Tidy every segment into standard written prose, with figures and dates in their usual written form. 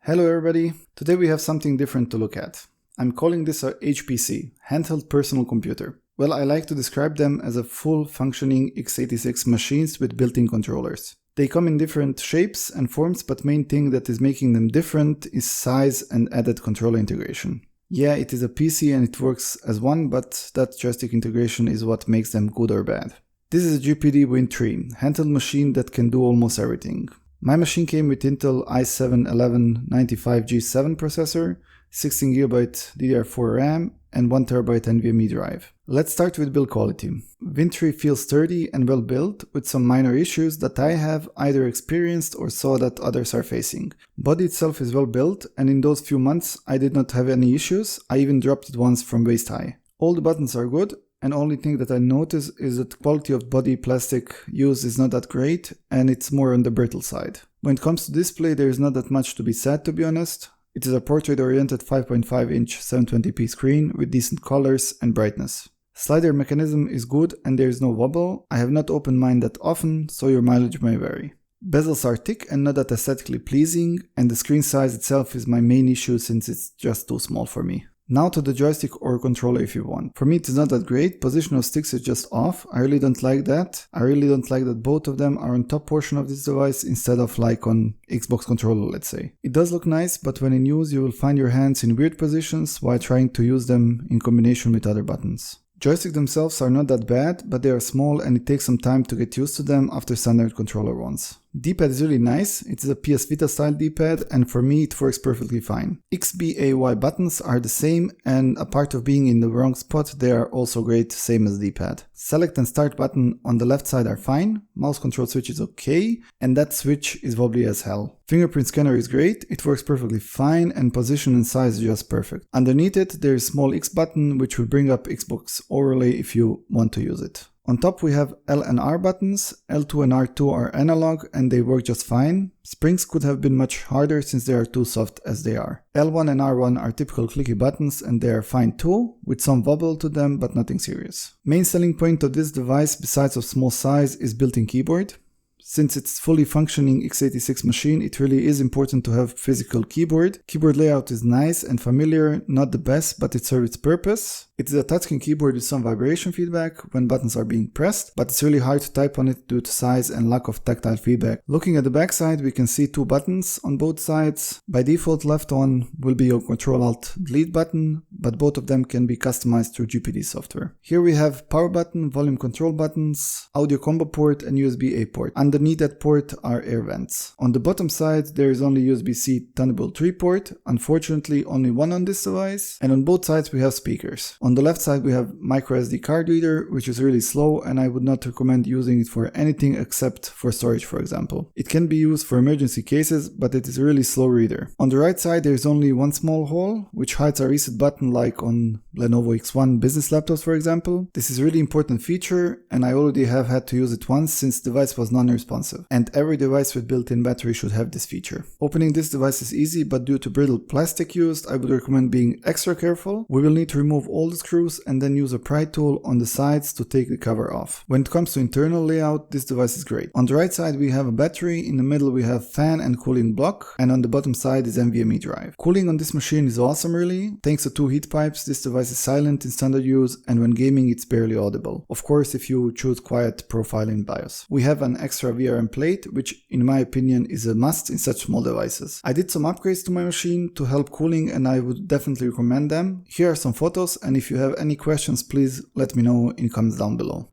Hello everybody, today we have something different to look at. I'm calling this a HPC, Handheld Personal Computer. Well, I like to describe them as a full functioning x86 machines with built-in controllers. They come in different shapes and forms, but main thing that is making them different is size and added controller integration. Yeah, it is a PC and it works as one, but that joystick integration is what makes them good or bad. This is a GPD Win3, handheld machine that can do almost everything. My machine came with Intel i7-1195G7 processor, 16GB DDR4 RAM, and 1TB NVMe drive. Let's start with build quality. Win3 feels sturdy and well built, with some minor issues that I have either experienced or saw that others are facing. Body itself is well built, and in those few months I did not have any issues. I even dropped it once from waist high. All the buttons are good, and only thing that I notice is that the quality of body plastic used is not that great, and it's more on the brittle side. When it comes to display, there is not that much to be said, to be honest. It is a portrait-oriented 5.5-inch 720p screen with decent colors and brightness. Slider mechanism is good and there is no wobble. I have not opened mine that often, so your mileage may vary. Bezels are thick and not that aesthetically pleasing, and the screen size itself is my main issue since it's just too small for me. Now to the joystick or controller if you want. For me it is not that great, position of sticks is just off, I really don't like that. I really don't like that both of them are on top portion of this device instead of like on Xbox controller, let's say. It does look nice, but when in use you will find your hands in weird positions while trying to use them in combination with other buttons. Joysticks themselves are not that bad, but they are small and it takes some time to get used to them after standard controller ones. D-pad is really nice, it is a PS Vita style D-pad and for me it works perfectly fine. X, B, A, Y buttons are the same, and apart of being in the wrong spot they are also great, same as D-pad. Select and start button on the left side are fine, mouse control switch is okay, and that switch is wobbly as hell. Fingerprint scanner is great, it works perfectly fine, and position and size is just perfect. Underneath it there is small X button which will bring up Xbox overlay if you want to use it. On top we have L and R buttons. L2 and R2 are analog and they work just fine. Springs could have been much harder since they are too soft as they are. L1 and R1 are typical clicky buttons and they are fine too, with some wobble to them but nothing serious. Main selling point of this device besides of small size is built-in keyboard. Since it's fully functioning x86 machine, it really is important to have physical keyboard. Keyboard layout is nice and familiar, not the best, but it serves its purpose. It is a touchscreen keyboard with some vibration feedback when buttons are being pressed, but it's really hard to type on it due to size and lack of tactile feedback. Looking at the back side, we can see two buttons on both sides. By default, left one will be your Ctrl-Alt-Delete button, but both of them can be customized through GPD software. Here we have power button, volume control buttons, audio combo port and USB-A port. Underneath that port are air vents. On the bottom side there is only USB-C Thunderbolt 3 port, unfortunately only one on this device, and on both sides we have speakers. On the left side we have microSD card reader, which is really slow and I would not recommend using it for anything except for storage, for example. It can be used for emergency cases, but it is a really slow reader. On the right side there is only one small hole, which hides a reset button like on Lenovo X1 business laptops, for example. This is a really important feature and I already have had to use it once since the device was non-responsive. And every device with built-in battery should have this feature. Opening this device is easy, but due to brittle plastic used, I would recommend being extra careful. We will need to remove all the screws and then use a pry tool on the sides to take the cover off. When it comes to internal layout, this device is great. On the right side we have a battery, in the middle we have fan and cooling block, and on the bottom side is NVMe drive. Cooling on this machine is awesome really. Thanks to two heat pipes, this device is silent in standard use, and when gaming it's barely audible. Of course if you choose quiet profile in BIOS. We have an extra VRM plate, which in my opinion is a must in such small devices. I did some upgrades to my machine to help cooling and I would definitely recommend them. Here are some photos, and if you have any questions please let me know in comments down below.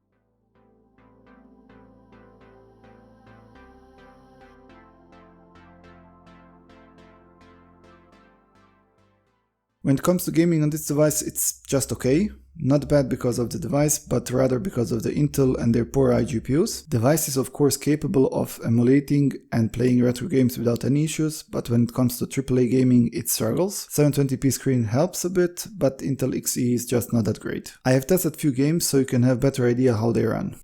When it comes to gaming on this device, it's just okay. Not bad because of the device, but rather because of the Intel and their poor iGPUs. The device is of course capable of emulating and playing retro games without any issues, but when it comes to AAA gaming it struggles. 720p screen helps a bit, but Intel Xe is just not that great. I have tested few games so you can have better idea how they run.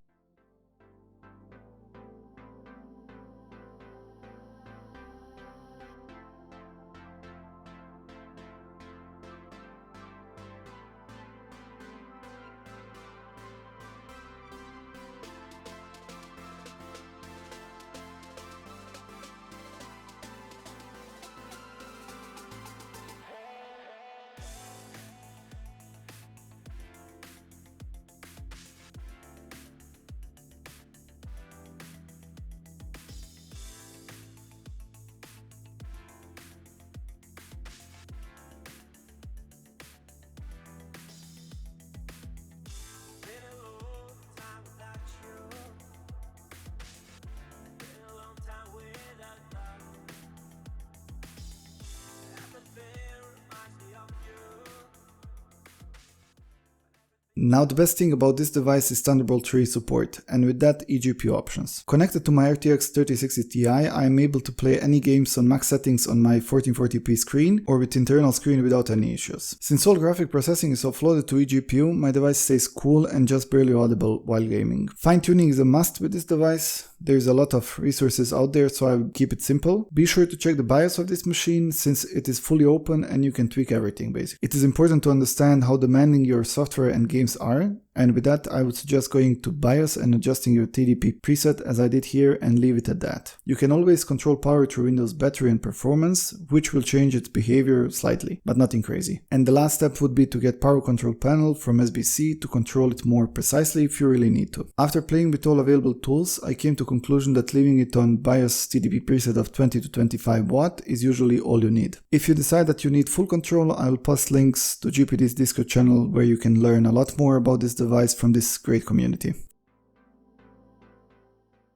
Now the best thing about this device is Thunderbolt 3 support, and with that eGPU options. Connected to my RTX 3060 Ti, I am able to play any games on max settings on my 1440p screen or with internal screen without any issues. Since all graphic processing is offloaded to eGPU, my device stays cool and just barely audible while gaming. Fine-tuning is a must with this device. There's a lot of resources out there, so I will keep it simple. Be sure to check the BIOS of this machine since it is fully open and you can tweak everything basically. It is important to understand how demanding your software and games are, and with that I would suggest going to BIOS and adjusting your TDP preset as I did here and leave it at that. You can always control power through Windows battery and performance, which will change its behavior slightly, but nothing crazy. And the last step would be to get power control panel from SBC to control it more precisely if you really need to. After playing with all available tools, I came to conclusion that leaving it on BIOS TDP preset of 20 to 25 watt is usually all you need. If you decide that you need full control, I will post links to GPD's Discord channel where you can learn a lot more about this device from this great community.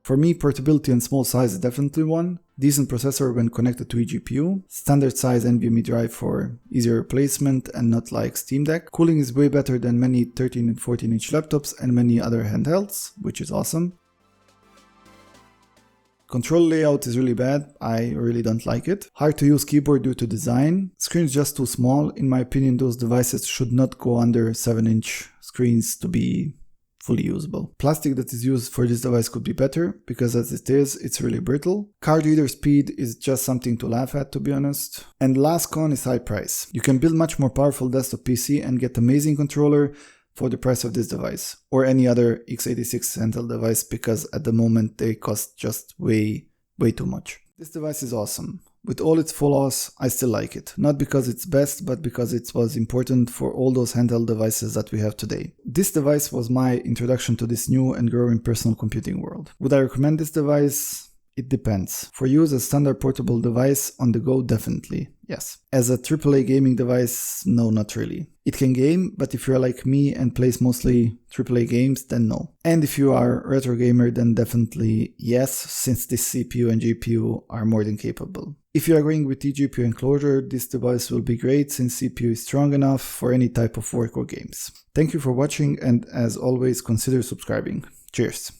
For me, portability and small size is definitely one. Decent processor when connected to eGPU, standard size NVMe drive for easier replacement and not like Steam Deck. Cooling is way better than many 13 and 14 inch laptops and many other handhelds, which is awesome. Control layout is really bad, I really don't like it. Hard to use keyboard due to design. Screen is just too small. In my opinion, those devices should not go under 7-inch screens to be fully usable. Plastic that is used for this device could be better, because as it is, it's really brittle. Card reader speed is just something to laugh at, to be honest. And last con is high price. You can build much more powerful desktop PC and get amazing controller for the price of this device, or any other x86 Handheld device, because at the moment they cost just way too much. This device is awesome. With all its flaws, I still like it. Not because it's best, but because it was important for all those handheld devices that we have today. This device was my introduction to this new and growing personal computing world. Would I recommend this device? It depends. For you as a standard portable device on the go, definitely, yes. As a AAA gaming device, no, not really. It can game, but if you're like me and plays mostly AAA games, then no. And if you are a retro gamer, then definitely yes, since this CPU and GPU are more than capable. If you are going with eGPU enclosure, this device will be great since CPU is strong enough for any type of work or games. Thank you for watching, and as always, consider subscribing. Cheers!